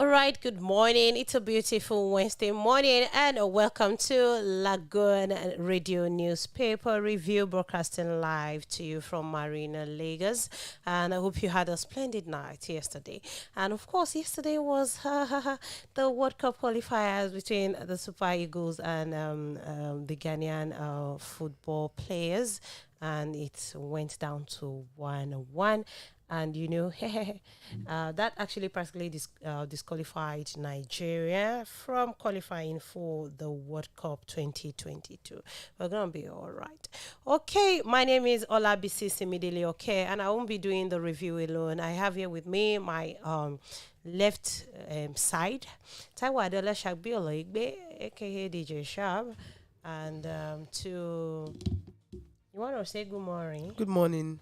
All right, good morning. It's a beautiful Wednesday morning, and welcome to Lagoon Radio Newspaper Review, broadcasting live to you from Marina, Lagos. And I hope you had a splendid night yesterday. And of course, yesterday was the World Cup qualifiers between the Super Eagles and the Ghanaian football players, and it went down to 1-1. And that actually practically disqualified Nigeria from qualifying for the World Cup 2022. We're gonna be all right. Okay, my name is Olabisi Simidele. Okay, and I won't be doing the review alone. I have here with me my left side, Taiwo Adola Shagbiola Igbe, aka DJ Shab, and to you want to say good morning? Good morning.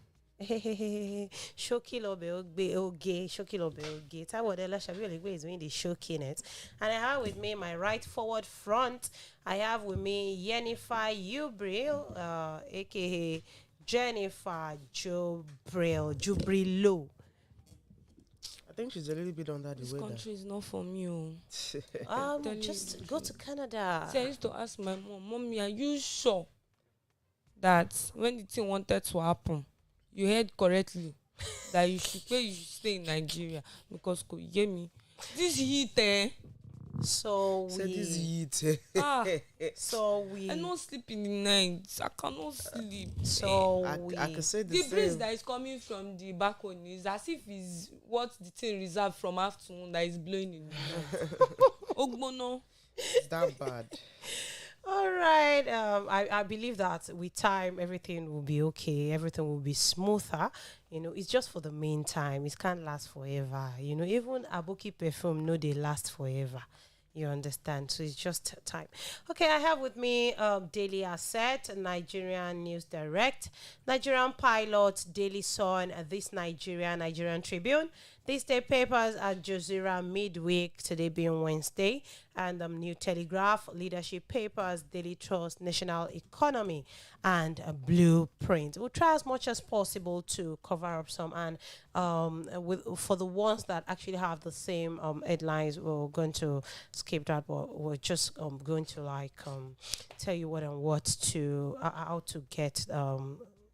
Shokilobe Oge, Shokilobe Oge. Tawadela Shabiole is doing the shoking it. And I have with me my right forward front. I have with me Yennefer Ubril, aka Jennifer Jubrilo. I think she's a little bit under the This weather. country is not from you. Just go to Canada. See, I used to ask my mom, Mommy, are you sure that when the thing wanted to happen, you heard correctly that you should stay in Nigeria? Because could you hear me? This heat, So Say we this heat. so we I don't sleep in the night. I cannot sleep. so I we can say the The breeze same. that is coming from the balcony is as if it's what the thing reserved from afternoon that is blowing in the night. Ogbono. It's that bad. All right. I believe that with time, everything will be okay. Everything will be smoother. It's just for the meantime. It can't last forever. Even Aboki perfume, no, they last forever. You understand? So it's just time. Okay, I have with me Daily Asset, Nigerian News Direct, Nigerian Pilot, Daily Sun, This Nigerian Tribune. These day papers are Jazeera midweek, today being Wednesday, and New Telegraph, Leadership Papers, Daily Trust, National Economy, and Blueprint. We'll try as much as possible to cover up some, and for the ones that actually have the same headlines, we're going to skip that, but we're just going to tell you what and what to how to get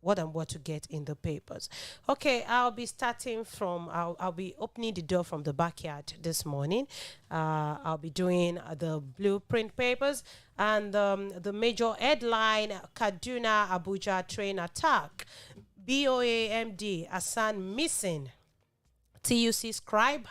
what and what to get in the papers. Okay, I'll be starting from, I'll be opening the door from the backyard this morning. I'll be doing the Blueprint papers, and the major headline, Kaduna Abuja train attack, BOAMD, Hassan missing, TUC scribe,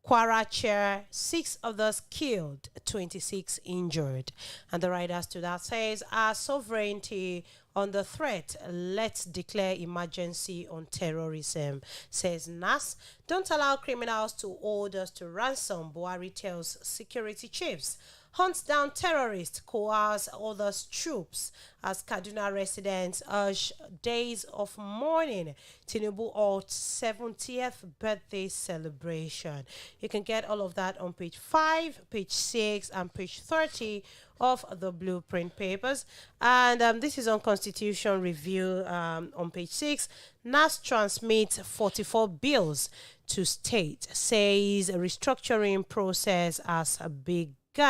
Kwara chair, 6 others killed, 26 injured. And the writers to that says, our sovereignty on the threat, let's declare emergency on terrorism, says NAS. Don't allow criminals to hold us to ransom, Buhari tells security chiefs. Hunts down terrorists, coerce others troops as Kaduna residents urge days of mourning. Tinubu holds 70th birthday celebration. You can get all of that on page 5, page 6, and page 30 of the Blueprint papers. And this is on Constitution Review on page 6. NAS transmits 44 bills to state, says restructuring process has begun. You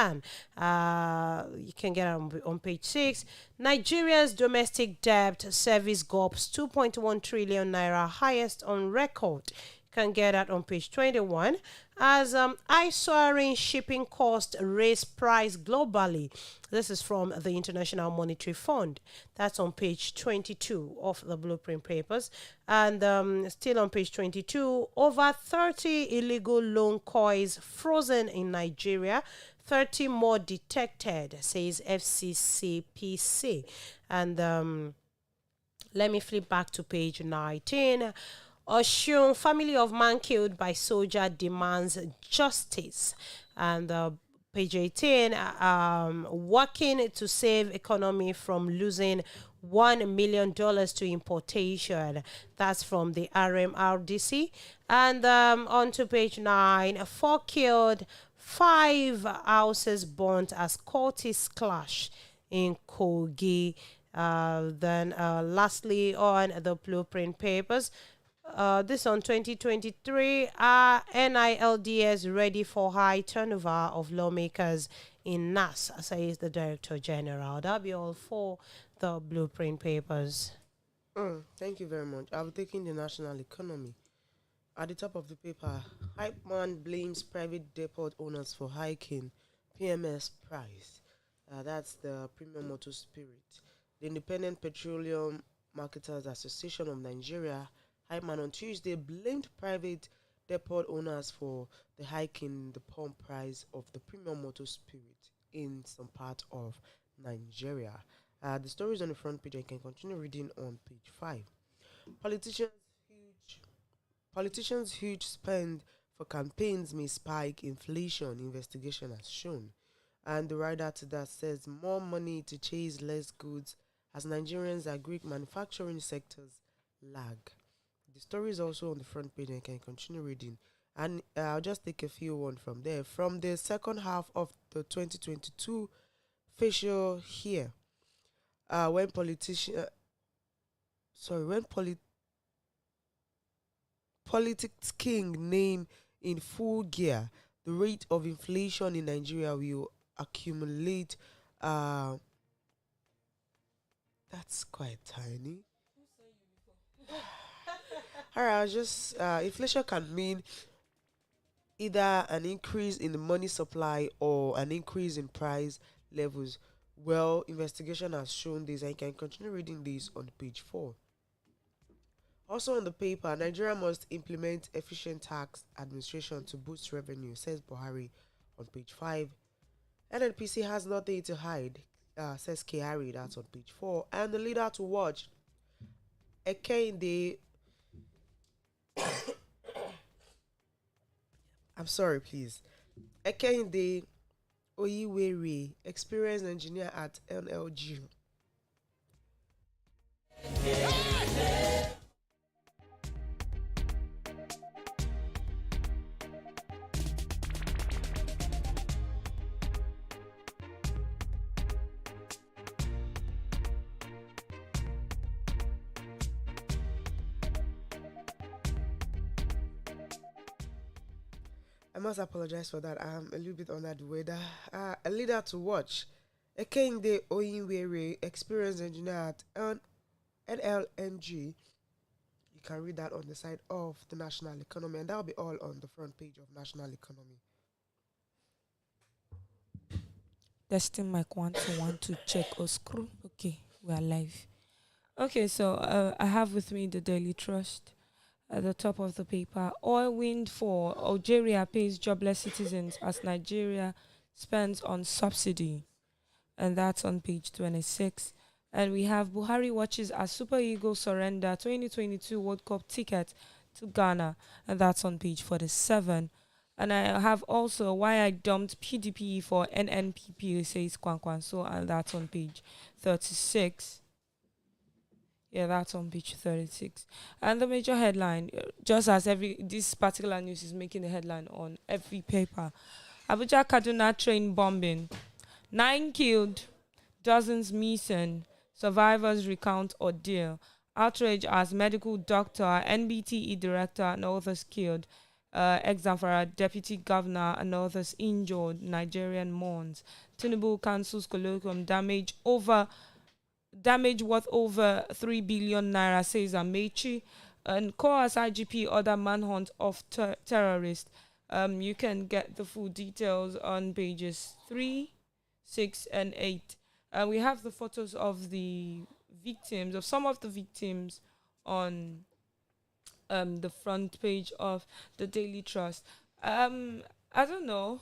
can get on page 6. Nigeria's domestic debt service gulps 2.1 trillion naira, highest on record. You can get that on page 21. As soaring shipping cost raise price globally. This is from the International Monetary Fund. That's on page 22 of the Blueprint papers. And still on page 22, over 30 illegal loan coins frozen in Nigeria. 30 more detected, says FCCPC. And let me flip back to page 19. Oshun, family of man killed by soldier demands justice. And page 18, working to save economy from losing $1 million to importation. That's from the RMRDC. And on to page 9, 4 killed, 5 houses burnt as cultists clash in Kogi. Then lastly on the Blueprint papers, This on 2023. NILDS ready for high turnover of lawmakers in NAS, says the Director General. That'll be all for the blueprint papers. Thank you very much. I'll be taking the national economy. At the top of the paper, Hype Man blames private depot owners for hiking PMS price. That's the Premium Motor Spirit. The Independent Petroleum Marketers Association of Nigeria, Hype Man, on Tuesday blamed private depot owners for the hike in the pump price of the Premium Motor Spirit in some part of Nigeria. The story is on the front page. I can continue reading on page 5. Politicians Politicians' huge spend for campaigns may spike inflation, investigation has shown. And the writer to that says more money to chase less goods as Nigerians and Greek manufacturing sectors lag. The story is also on the front page and I can continue reading. And I'll just take a few one from there. From the second half of the 2022 facial here, when politicians, when politics king name in full gear, the rate of inflation in Nigeria will accumulate. That's quite tiny. Alright, I'll just inflation can mean either an increase in the money supply or an increase in price levels. Well, investigation has shown this, and you can continue reading this on page 4. Also on the paper, Nigeria must implement efficient tax administration to boost revenue, says Buhari on page 5. NNPC has nothing to hide, says Kehari, that's on page 4. And the leader to watch, Ekende. I'm sorry, please. Ekende Oyiwere, experienced engineer at NLG. I must apologize for that. I'm a little bit under the weather. A leader to watch. Ekende Oyinwere, experienced engineer at NLNG. You can read that on the side of the national economy, and that'll be all on the front page of national economy. Testing mic 1 to 1 to check or screw. Okay, we are live. Okay, so I have with me the Daily Trust. At the top of the paper, oil wind for Algeria pays jobless citizens as Nigeria spends on subsidy. And that's on page 26. And we have Buhari watches as Super Eagles surrender 2022 World Cup ticket to Ghana. And that's on page 47. And I have also why I dumped PDP for NNPP, says Kwankwanso, and that's on page 36. Yeah, that's on page 36. And the major headline, just as this particular news is making a headline on every paper. Abuja Kaduna train bombing. 9 killed, dozens missing. Survivors recount ordeal. Outrage as medical doctor, NBTE director and others killed. Ex-Zamfara deputy governor and others injured. Nigerian mourns. Tinubu cancels colloquium. Damage worth over 3 billion naira, says Amechi. And COAS IGP order manhunt of terrorists. You can get the full details on pages 3, 6, and 8. We have the photos of the victims, of some of the victims, on the front page of the Daily Trust. I don't know.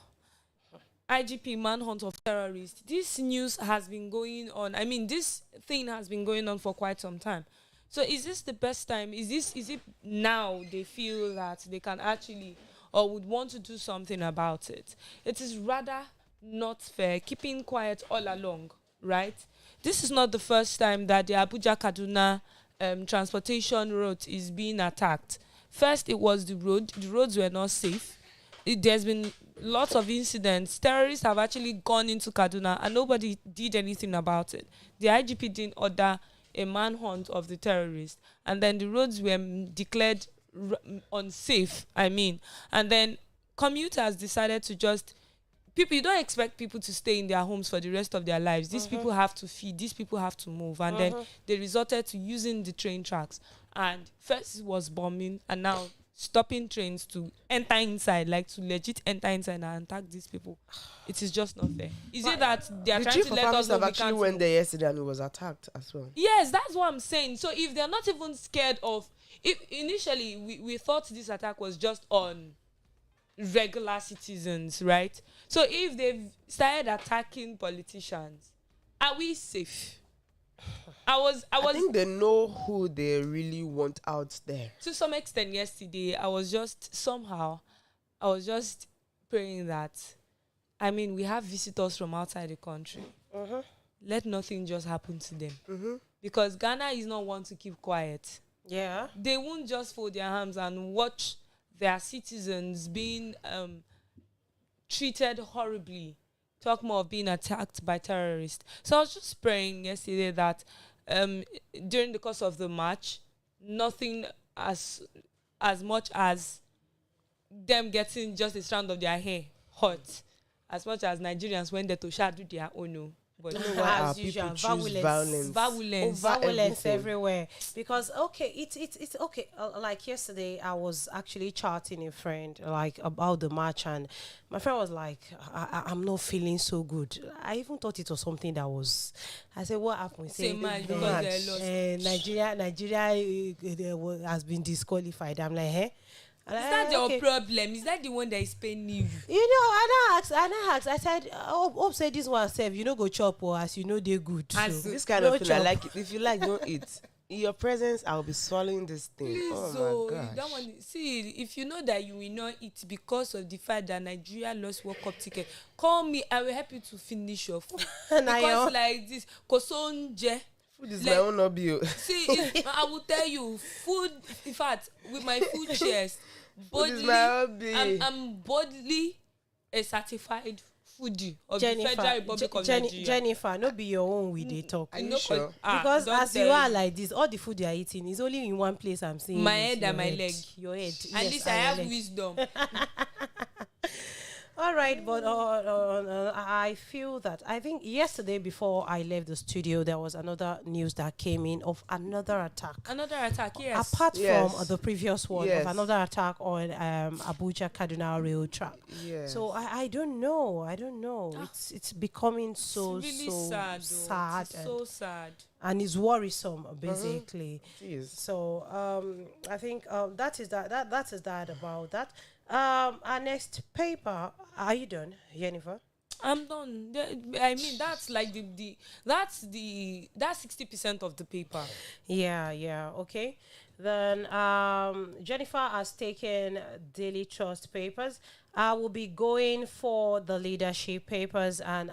IGP manhunt of terrorists. This news has been going on. I mean, this thing has been going on for quite some time. So is this the best time? Is it now they feel that they can actually or would want to do something about it? It is rather not fair, keeping quiet all along, right? This is not the first time that the Abuja Kaduna transportation route is being attacked. First, it was the road. The roads were not safe. There's been lots of incidents. Terrorists have actually gone into Kaduna and nobody did anything about it. The IGP didn't order a manhunt of the terrorists, and then the roads were declared unsafe. I mean, and then commuters decided to just people. You don't expect people to stay in their homes for the rest of their lives. These people have to feed. These people have to move, and then they resorted to using the train tracks. And first it was bombing, and now stopping trains to enter inside, like to legit enter inside and attack these people. It is just not fair. Is it that they are trying to let us know we actually can't went move? there yesterday and it was attacked as well. Yes, that's what I'm saying. So if they're not even scared of, if initially we thought this attack was just on regular citizens, right? So if they've started attacking politicians, are we safe? I think they know who they really want out there. To some extent yesterday, I was just praying that, I mean, we have visitors from outside the country. Let nothing just happen to them. Because Ghana is not one to keep quiet. Yeah. They won't just fold their arms and watch their citizens being treated horribly. Talk more of being attacked by terrorists. So I was just praying yesterday that during the course of the march, nothing as much as them getting just a strand of their hair hurt, as much as Nigerians went there to shadow their own. But As usual, violence everywhere. Because it's okay. Like yesterday, I was actually chatting a friend like about the march, and my friend was like, "I'm not feeling so good." I even thought it was something that was. I said, "What happened?" Same match because they lost. Nigeria has been disqualified. I'm like, "Hey." Is that your problem? Is that the one that is paying you? You know, I asked. I said, "Hope say this one self. You know, go chop or as you know they good." So. This kind of thing, I like it. If you like, don't eat. In your presence, I'll be swallowing this thing. Please, oh my gosh! You don't want see if you know that you will not eat because of the fact that Nigeria lost World Cup ticket. Call me. I will help you to finish your food. Because like this, kosonje. Food is my own hobby. See, I will tell you, food. In fact, with my food shares, I'm boldly a certified foodie of the Federal Republic of Nigeria. Jennifer, no be your own with the talk. Are you sure? Because as you are like this, all the food you are eating is only in one place. I'm saying my head and my leg. Your head. At least I have wisdom. All right, but I feel that I think yesterday before I left the studio, there was another news that came in of another attack. Another attack, yes. Apart from the previous one, yes, of another attack on Abuja Kaduna rail track. Yes. So I don't know. It's becoming so really sad. So sad. And it's worrisome, basically. So I think that is that about that. Our next paper. Are you done, Jennifer? I'm done. I mean, that's like that's 60% of the paper. Yeah. Okay. Then Jennifer has taken Daily Trust papers. I will be going for the leadership papers and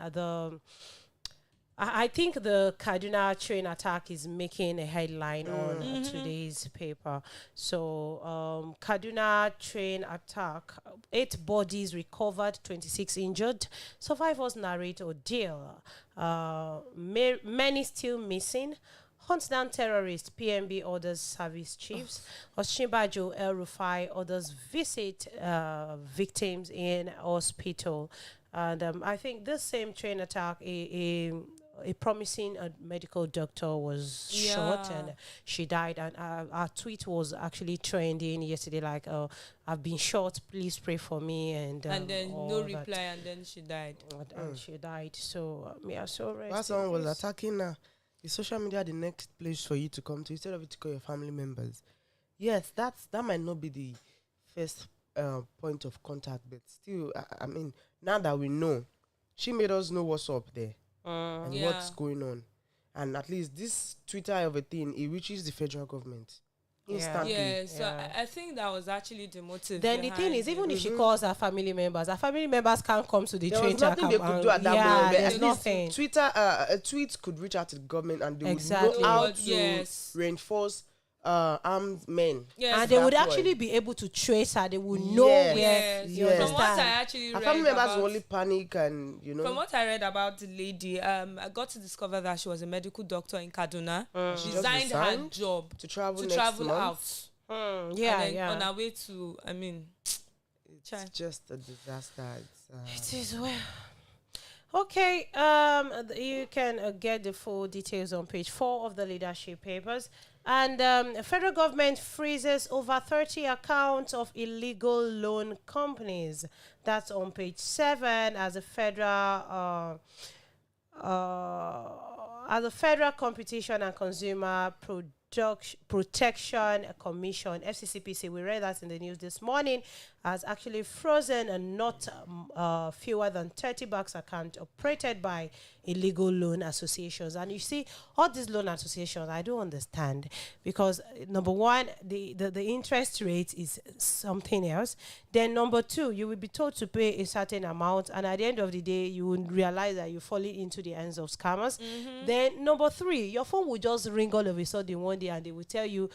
I think the Kaduna train attack is making a headline on today's paper. So, Kaduna train attack, 8 bodies recovered, 26 injured. Survivors narrate ordeal. Many still missing. Hunts down terrorists, PMB orders service chiefs. Osinbajo El Rufai orders visit victims in hospital. And I think this same train attack, a promising medical doctor was shot and she died. And our tweet was actually trending yesterday, like, I've been shot, please pray for me. And then no reply, and then she died. And she died. So, so rest. While someone was attacking her, is social media the next place for you to come to instead of you to call your family members? Yes, that might not be the first point of contact, but still, I mean, now that we know, she made us know what's up there and what's going on. And at least this Twitter of a thing, it reaches the federal government instantly. Yeah, so I think that was actually the motive. Then the thing is, even if she calls her family members can't come to the there train was nothing they could do at that moment. There's nothing. Twitter, a tweet could reach out to the government and they would know how to reinforce armed men. Yes, and they would actually be able to trace her. They would know where. You understand? From what I actually read, family members will only panic and From what I read about the lady, I got to discover that she was a medical doctor in Kaduna. She resigned her job to travel out. Yeah, and then yeah. on our way to, I mean, It's Chai. just a disaster. It is well. Okay, you can get the full details on page 4 of the leadership papers. And federal government freezes over 30 accounts of illegal loan companies. That's on page 7 as the Federal Competition and Consumer Protection Commission, FCCPC, we read that in the news this morning, has actually frozen a not fewer than 30 banks account operated by illegal loan associations. And you see, all these loan associations, I don't understand, because number one, the interest rate is something else. Then number two, you will be told to pay a certain amount, and at the end of the day, you will realize that you're falling into the hands of scammers. Then number three, your phone will just ring all of a sudden one day, and they will tell you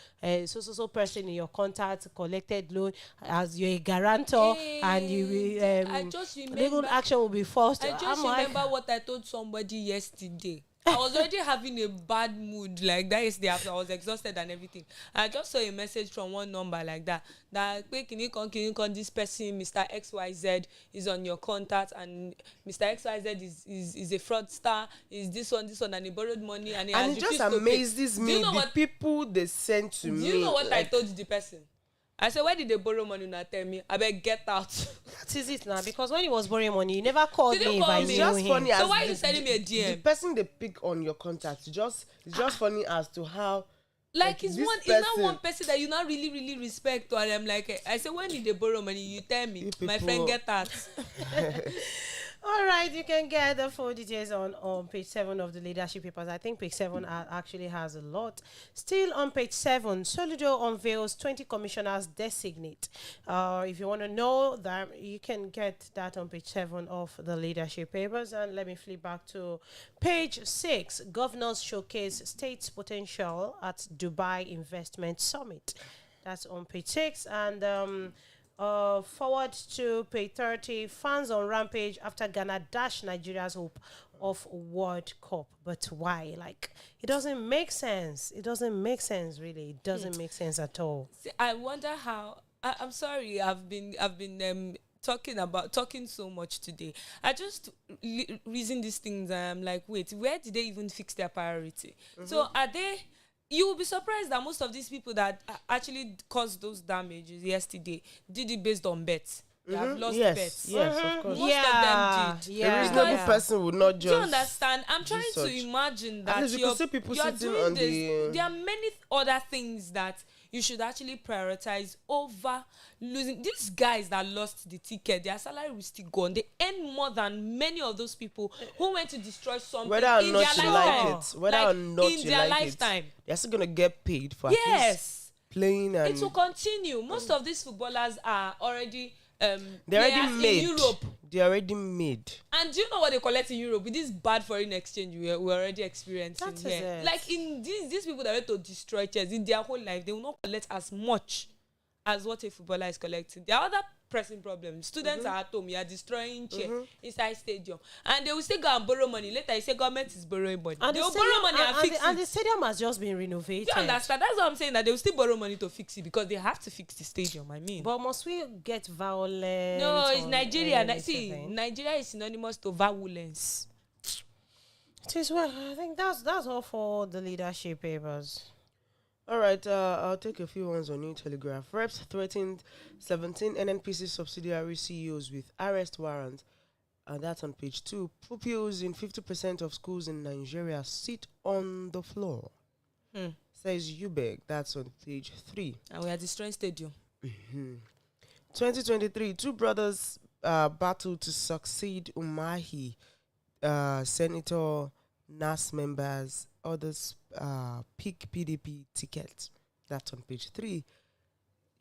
so person in your contact collected loan as you're a guarantor, and you will I just legal remember. action will be forced. I just remember what I told somebody yesterday. I was already having a bad mood like that yesterday after I was exhausted and everything. I just saw a message from one number like that. That can you come, this person, Mr. XYZ, is on your contact, and Mr. XYZ is a fraudster, is this one, and he borrowed money and he has it just refused to pay. amazes Do me you know the what? people they send to me. Do you know what I like, told the person? I said, where did they borrow money? Now tell me. I beg get out. That is it now, because when he was borrowing money, he never called Did you me if call I me? knew It's just him. funny. So as why are you the- sending me a The DM? person they pick on your contact, it's just funny as to how. Like it's this not person- one person that you not really respect. And I'm like, I said, when did they borrow money? You tell me. You My people- friend get that. All right, you can get the full details on page 7 of the leadership papers. I think page 7 actually has a lot. Still on page 7, Soludo unveils 20 commissioners designate. If you want to know that, you can get that on page 7 of the leadership papers. And let me flip back to page 6. Governors showcase state's potential at Dubai Investment Summit. That's on page 6. And forward to page 30, fans on rampage after Ghana dash Nigeria's hope of World Cup. But why? Like, it doesn't make sense. It doesn't make sense, really. It doesn't make sense at all. See, I wonder how. I'm sorry. I've been talking so much today. I just reason these things. And I'm like, wait, where did they even fix their priority? So are they? You will be surprised that most of these people that actually caused those damages yesterday did it based on bets. They have lost Yes, bets. yes, of course. Most of them did. Yeah. A reasonable Yeah. person would not Do you just. understand? I'm trying to such. imagine At that least you could see people you're sitting doing on this. the- There are many other things that you should actually prioritize over losing. These guys that lost the ticket, their salary will still go on. They earn more than many of those people who went to destroy something Whether or in not their you lifetime. like it, whether Like, or not in you their like lifetime. it, they're still gonna get paid for at least Yes, playing and it will continue. Most of these footballers are already they're already players made. in Europe. They're already made. And do you know what they collect in Europe with this bad foreign exchange we're already experiencing That is here? it. Like in these people that went to destroy chairs in their whole life, they will not collect as much as what a footballer is collecting. There are other pressing problems. Students are at home, you are destroying chair inside stadium, and they will still go and borrow money. Later, you say government is borrowing money. And They the will borrow money and fix and it. the stadium has just been renovated. Do you understand? That's what I'm saying. That they will still borrow money to fix it because they have to fix the stadium. I mean. But must we get violent? No, it's on Nigeria. any See, event? Nigeria is synonymous to violence. It is well. I think that's all for the leadership papers. All right, I'll take a few ones on New Telegraph. Reps threatened 17 NNPC subsidiary CEOs with arrest warrants, and that's on page 2. Pupils in 50% of schools in Nigeria sit on the floor, says UBEG. That's on page 3. And we are destroying stadium. 2023, two brothers battle to succeed Umahi, Senator NAS members, others pick PDP tickets. That's on page 3.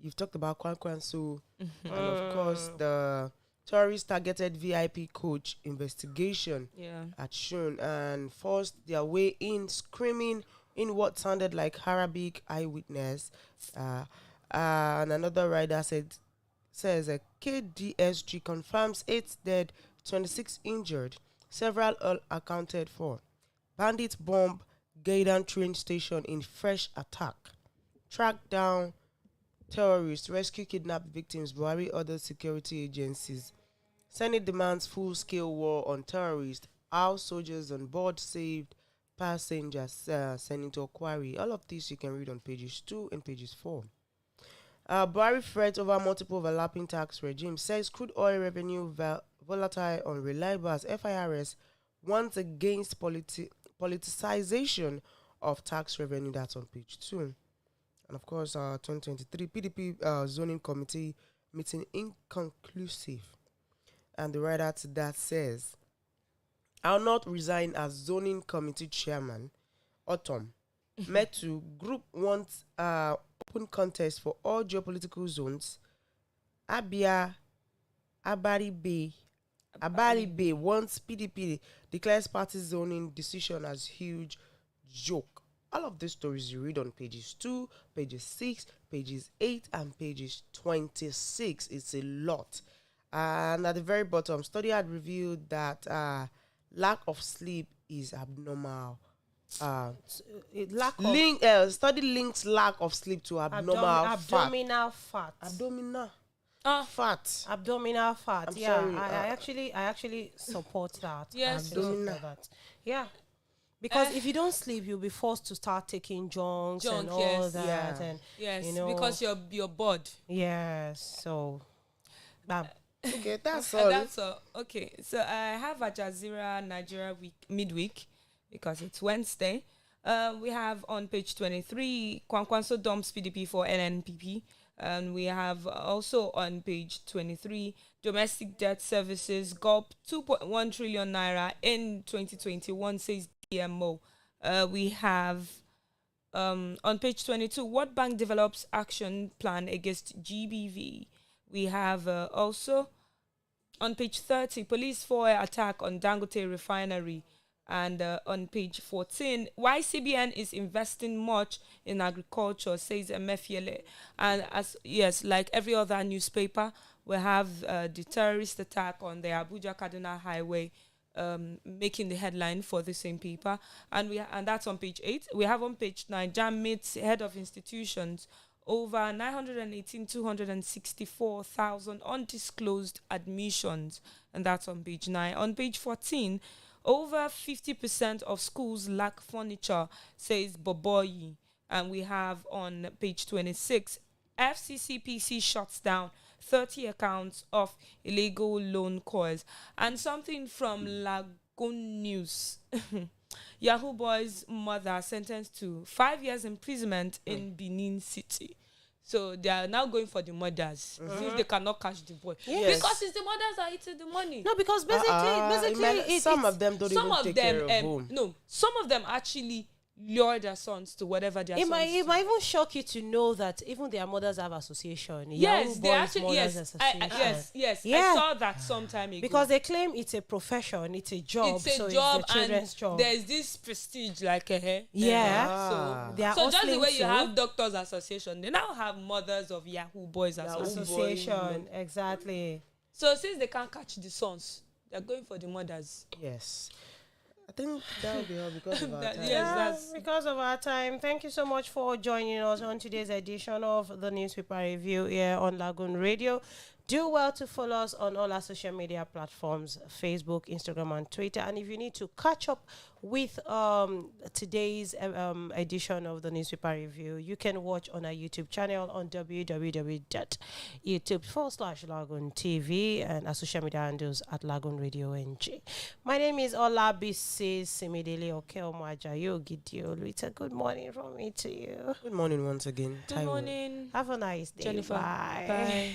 You've talked about Kwankwanso, and of course the tourist targeted VIP coach investigation Yeah. at shown and forced their way in, screaming in what sounded like Arabic eyewitness. And another rider says a KDSG confirms 8 dead, 26 injured, several all accounted for. Bandits bomb Gaidan train station in fresh attack. Track down terrorists rescue kidnapped victims. Buhari other security agencies. Senate demands full-scale war on terrorists. How soldiers on board saved passengers. Senator Quarry. All of this you can read on pages 2 and pages 4. Buhari threat over multiple overlapping tax regimes. Says crude oil revenue volatile, unreliable as FIRS warns against politicization of tax revenue. That's on page 2. And of course, 2023 PDP zoning committee meeting inconclusive. And the writer to that says, I'll not resign as zoning committee chairman. Autumn. Metu group wants open contest for all geopolitical zones. Abia Abari Bay wants PDP declares party zoning decision as huge joke. All of these stories you read on pages 2, pages 6, pages 8, and pages 26. It's a lot. And at the very bottom, study had revealed that lack of sleep is abnormal. Study links lack of sleep to abdominal fat. Fat. Abdominal fat. I'm Yeah, sorry, I actually support that. Yes. Support that. Yeah. Because if you don't sleep, you'll be forced to start taking junk and all yes. that. Yeah. And Yes, you know, because you're bored. yes. So, Okay, that's all. That's all. Okay, so I have Al Jazeera Nigeria week midweek because it's Wednesday. We have on page 23 Kwankwanso dumps PDP for NNPP. And we have also on page 23 domestic debt services gulp 2.1 trillion naira in 2021, says DMO. We have on page 22 World Bank develops action plan against GBV. We have also on page 30 police foil attack on Dangote refinery. And on page 14, why CBN is investing much in agriculture, says Emefiele. And like every other newspaper, we have the terrorist attack on the Abuja-Kaduna highway making the headline for the same paper. And that's on page 8. We have on page 9, JAM meets head of institutions over 918,264,000 undisclosed admissions. And that's on page 9. On page 14, over 50% of schools lack furniture, says Boboyi. And we have on page 26, FCCPC shuts down 30 accounts of illegal loan calls. And something from Lagoon News. Yahoo Boy's mother sentenced to 5 years imprisonment in Benin City. So they are now going for the mothers since they cannot catch the boy. Yes. Because it's the mothers that are eating the money. no, because basically, some of them don't even take care of home. No, some of them actually lure their sons to whatever their it sons might do. even shock you to know that even their mothers have association. Yes, Yahoo they Boys actually Mothers yes, Association. I saw that some time ago. Because they claim it's a profession, it's a job, it's a so job it's the children's and job. there's this prestige like Yeah. so They are so just the hustling way you too. have doctors association, they now have mothers of Yahoo Boys Association, exactly. So since they can't catch the sons, they're going for the mothers. Yes. I think that will be all because of our time. Yes, Yeah, that's because of our time. Thank you so much for joining us on today's edition of the newspaper review here on Lagoon Radio. Do well to follow us on all our social media platforms, Facebook, Instagram, and Twitter. And if you need to catch up with today's edition of the newspaper review, you can watch on our YouTube channel on www.youtube.com/LagoonTV and our social media handles at Lagoonradio.Ng. My name is Olabisi Simidele Okeomajayo Gidiolu. It's a good morning from me to you. Good morning once again. good morning, Have a nice day. Jennifer. Bye. Bye.